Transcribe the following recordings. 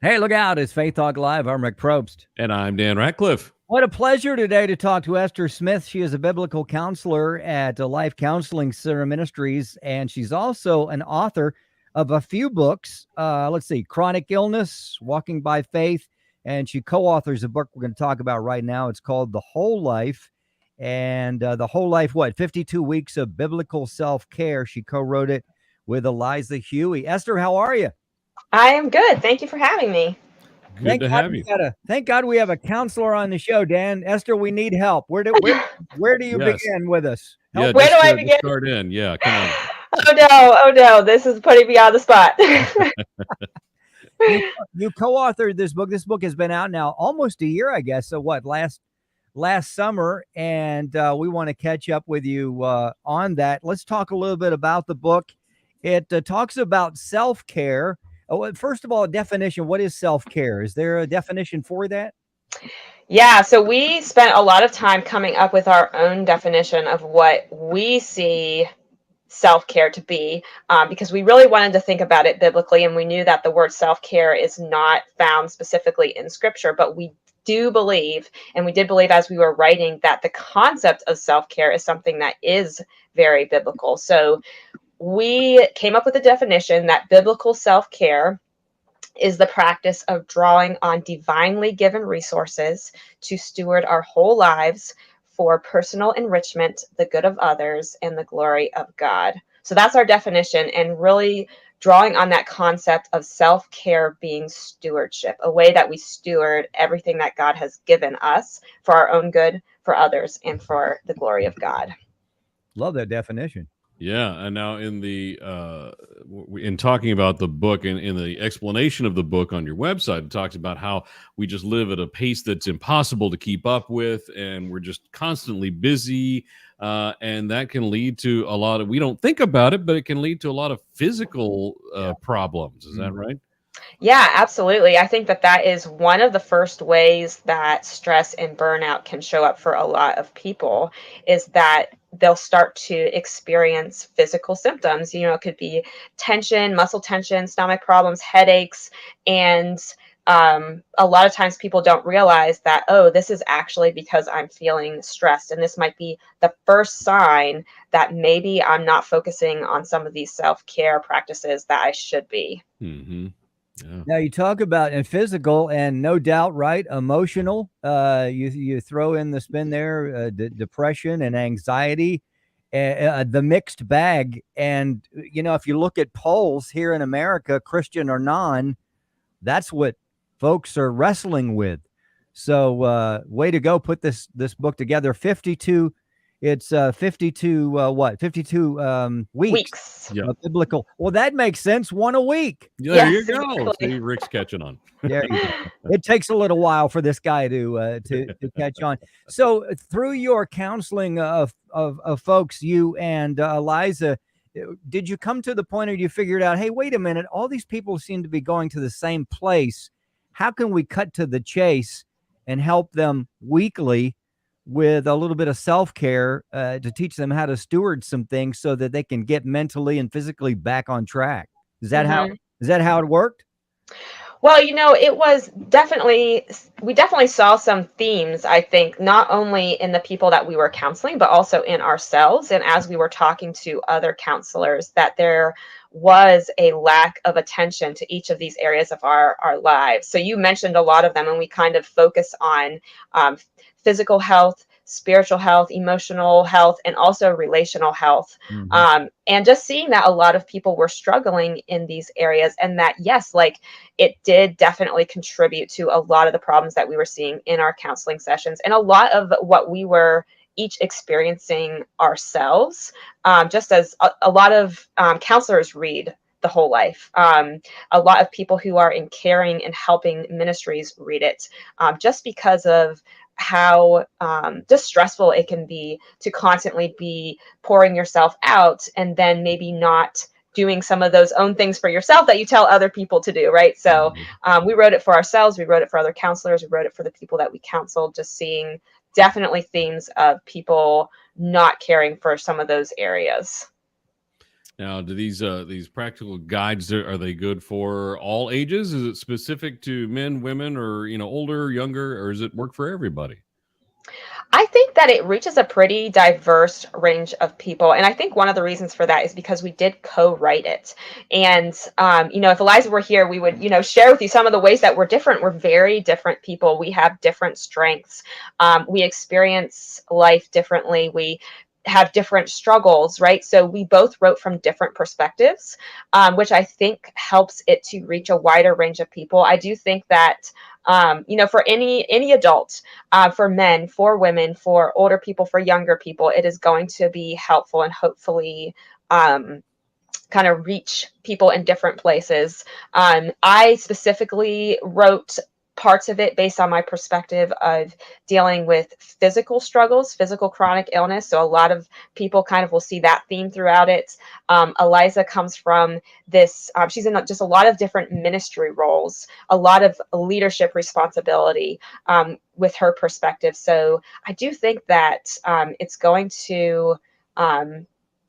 Hey, look out. It's Faith Talk Live. I'm Rick Probst. And I'm Dan Ratcliffe. What a pleasure today to talk to Esther Smith. She is a biblical counselor at Life Counseling Center Ministries, and she's also an author of a few books. Let's see, Chronic Illness, Walking by Faith, and she co-authors a book we're going to talk about right now. It's called The Whole Life, and The Whole Life, 52 Weeks of Biblical Self-Care. She co-wrote it with Eliza Huey. Esther, how are you? I am good. Thank you for having me. Good to have you. Thank God we have a counselor on the show, Dan. Esther, we need help. Where do you Yes. begin with us? Yeah, Where do I begin? start in. Yeah, come on. Oh no, this is putting me on the spot. You co-authored this book. This book has been out now almost a year, I guess. So what, last summer, and we want to catch up with you on that. Let's talk a little bit about the book. It talks about self-care. Oh, first of all, a definition. What is self-care? Is there a definition for that? Yeah, so we spent a lot of time coming up with our own definition of what we see self-care to be, because we really wanted to think about it biblically, and we knew that the word self-care is not found specifically in Scripture, but we do believe, and we did believe as we were writing, that the concept of self-care is something that is very biblical. So we came up with a definition that biblical self-care is the practice of drawing on divinely given resources to steward our whole lives for personal enrichment, the good of others, and the glory of God. So that's our definition, and really drawing on that concept of self-care being stewardship, a way that we steward everything that God has given us for our own good, for others, and for the glory of God. Love that definition. Yeah, and now in talking about the book and in the explanation of the book on your website, it talks about how we just live at a pace that's impossible to keep up with, and we're just constantly busy, and that can lead to a lot of, we don't think about it, but it can lead to a lot of physical problems. Is that right? Yeah, absolutely. I think that that is one of the first ways that stress and burnout can show up for a lot of people, is that they'll start to experience physical symptoms. It could be tension, muscle tension, stomach problems, headaches, and a lot of times people don't realize that, oh, this is actually because I'm feeling stressed. And this might be the first sign that maybe I'm not focusing on some of these self-care practices that I should be. Mm-hmm. Yeah. Now you talk about and physical, and no doubt, right? Emotional. You throw in the spin there, depression and anxiety, the mixed bag. And if you look at polls here in America, Christian or non, that's what folks are wrestling with. So, way to go! Put this book together. 52. It's 52 weeks Yeah. of biblical. Well, that makes sense. One a week. There you Yes, go. exactly. See, Rick's catching on. There you go. It takes a little while for this guy to catch on. So through your counseling of folks, you and Eliza, did you come to the point where you figured out, hey, wait a minute, all these people seem to be going to the same place. How can we cut to the chase and help them weekly with a little bit of self-care to teach them how to steward some things so that they can get mentally and physically back on track? Is that how it worked? Well, it was we definitely saw some themes, I think, not only in the people that we were counseling, but also in ourselves. And as we were talking to other counselors, that there was a lack of attention to each of these areas of our lives. So you mentioned a lot of them, and we kind of focus on physical health, spiritual health, emotional health, and also relational health. And just seeing that a lot of people were struggling in these areas, and that, yes, like it did definitely contribute to a lot of the problems that we were seeing in our counseling sessions, and a lot of what we were each experiencing ourselves, just as a lot of counselors read The Whole Life. A lot of people who are in caring and helping ministries read it, just because of how just stressful it can be to constantly be pouring yourself out and then maybe not doing some of those own things for yourself that you tell other people to do, right? So we wrote it for ourselves, we wrote it for other counselors, we wrote it for the people that we counseled, just seeing definitely themes of people not caring for some of those areas. Now, do these practical guides, are they good for all ages? Is it specific to men, women, or older, younger, or does it work for everybody? I think that it reaches a pretty diverse range of people. And I think one of the reasons for that is because we did co-write it. And, if Eliza were here, we would, share with you some of the ways that we're different. We're very different people. We have different strengths. We experience life differently. We have different struggles, right? So we both wrote from different perspectives, which I think helps it to reach a wider range of people. I do think that, for any adult, for men, for women, for older people, for younger people, it is going to be helpful and hopefully kind of reach people in different places. I specifically wrote parts of it based on my perspective of dealing with physical struggles, physical chronic illness. So a lot of people kind of will see that theme throughout it. Eliza comes from this, she's in just a lot of different ministry roles, a lot of leadership responsibility with her perspective. So I do think that it's going to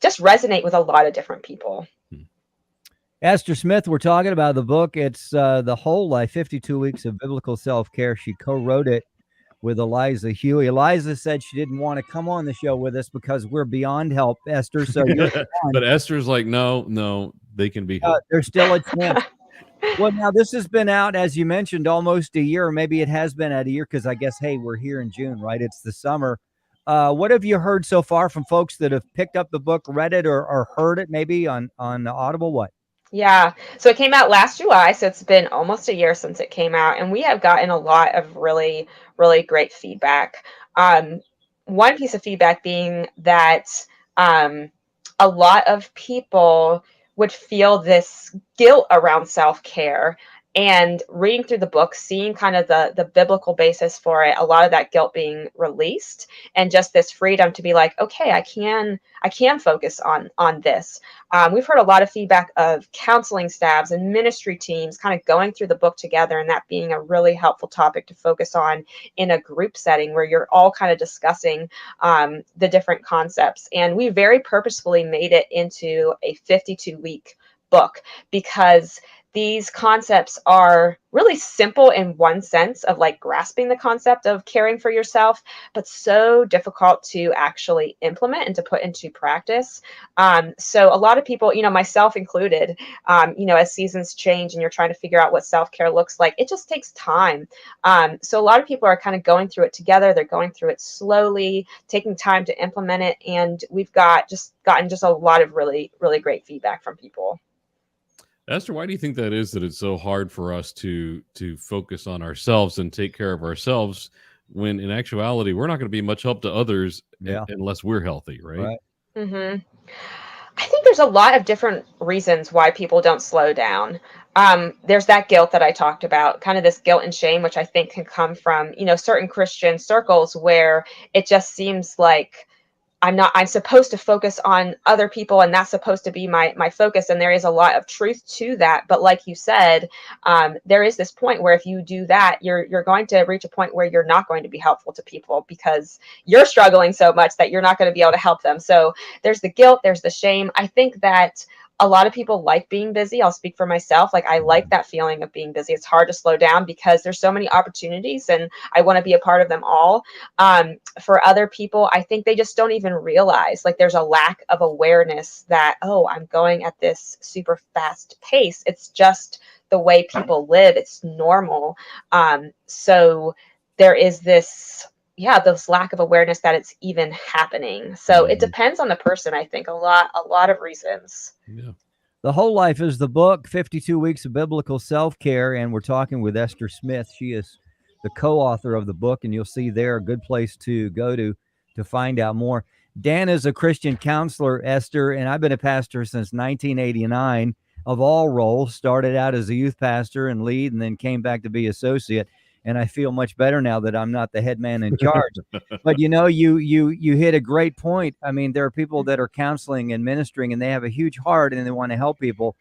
just resonate with a lot of different people. Esther Smith, we're talking about the book. It's The Whole Life, 52 Weeks of Biblical Self-Care. She co-wrote it with Eliza Huey. Eliza said she didn't want to come on the show with us because we're beyond help, Esther. So But Esther's like, no, they can be helped. there's still a chance. Well, now this has been out, as you mentioned, almost a year. Maybe it has been out a year because I guess, hey, we're here in June, right? It's the summer. What have you heard so far from folks that have picked up the book, read it, or heard it maybe on Audible? What? Yeah. So it came out last July. So it's been almost a year since it came out. And we have gotten a lot of really, really great feedback. One piece of feedback being that a lot of people would feel this guilt around self-care. And reading through the book, seeing kind of the biblical basis for it, a lot of that guilt being released, and just this freedom to be like, okay, I can focus on this. We've heard a lot of feedback of counseling staffs and ministry teams kind of going through the book together, and that being a really helpful topic to focus on in a group setting where you're all kind of discussing the different concepts. And we very purposefully made it into a 52-week book because these concepts are really simple in one sense of like grasping the concept of caring for yourself, but so difficult to actually implement and to put into practice. So a lot of people, myself included, as seasons change and you're trying to figure out what self-care looks like, it just takes time. So a lot of people are kind of going through it together. They're going through it slowly, taking time to implement it. And we've gotten just a lot of really, really great feedback from people. Esther, why do you think that is, that it's so hard for us to focus on ourselves and take care of ourselves when in actuality we're not going to be much help to others unless we're healthy, right? Mm-hmm. I think there's a lot of different reasons why people don't slow down. There's that guilt that I talked about, kind of this guilt and shame, which I think can come from, certain Christian circles where it just seems like I'm supposed to focus on other people and that's supposed to be my focus. And there is a lot of truth to that. But like you said, there is this point where if you do that, you're going to reach a point where you're not going to be helpful to people because you're struggling so much that you're not going to be able to help them. So there's the guilt, there's the shame. I think that a lot of people like being busy. I'll speak for myself. Like I like that feeling of being busy. It's hard to slow down because there's so many opportunities and I want to be a part of them all. For other people, I think they just don't even realize, like there's a lack of awareness that, oh, I'm going at this super fast pace. It's just the way people live. It's normal. So there is this lack of awareness that it's even happening. So it depends on the person, I think, a lot of reasons. Yeah. The Whole Life is the book, 52 Weeks of Biblical Self-Care, and we're talking with Esther Smith. She is the co-author of the book, and you'll see there a good place to go to find out more. Dan is a Christian counselor, Esther, and I've been a pastor since 1989 of all roles. Started out as a youth pastor and lead, and then came back to be associate. And I feel much better now that I'm not the head man in charge. But you hit a great point. I mean, there are people that are counseling and ministering, and they have a huge heart and they want to help people.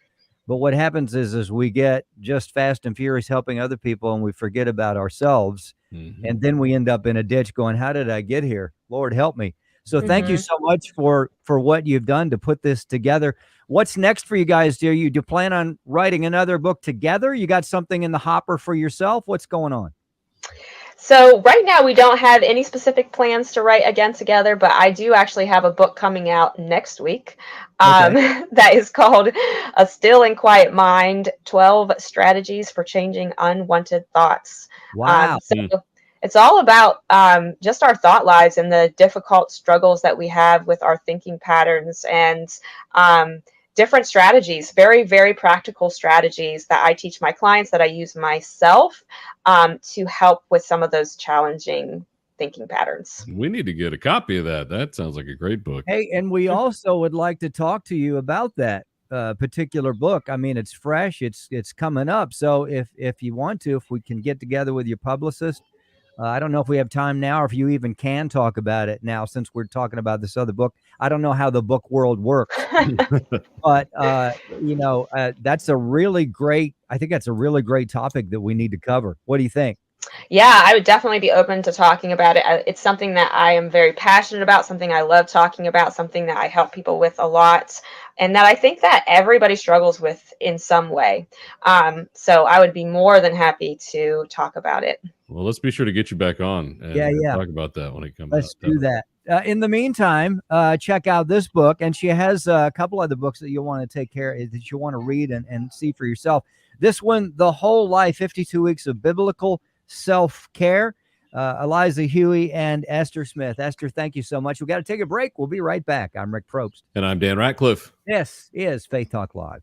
But what happens is we get just fast and furious helping other people, and we forget about ourselves. And then we end up in a ditch going, how did I get here? Lord, help me. So thank you Mhm. so much for what you've done to put this together. What's next for you guys? Do you plan on writing another book together? You got something in the hopper for yourself? What's going on? So right now we don't have any specific plans to write again together, but I do actually have a book coming out next week Okay. that is called A Still and Quiet Mind, 12 Strategies for Changing Unwanted Thoughts. Wow. So it's all about just our thought lives and the difficult struggles that we have with our thinking patterns and different strategies, very, very practical strategies that I teach my clients, that I use myself to help with some of those challenging thinking patterns. We need to get a copy of that. That sounds like a great book. Hey, and we also would like to talk to you about that particular book. I mean, it's fresh. It's coming up. So if you want to, if we can get together with your publicist, I don't know if we have time now, or if you even can talk about it now, since we're talking about this other book. I don't know how the book world works, but that's a really great. I think that's a really great topic that we need to cover. What do you think? Yeah, I would definitely be open to talking about it. It's something that I am very passionate about, something I love talking about, something that I help people with a lot, and that I think that everybody struggles with in some way. So I would be more than happy to talk about it. Well, let's be sure to get you back on and Yeah. talk about that when it comes Let's out. do that. In the meantime, check out this book, and she has a couple other books that you'll want to take care of, that you want to read and see for yourself. This one, The Whole Life, 52 Weeks of Biblical Self-Care. Eliza Huey and Esther Smith. Esther, thank you so much. We got to take a break. We'll be right back. I'm Rick Probst. And I'm Dan Ratcliffe. This is Faith Talk Live.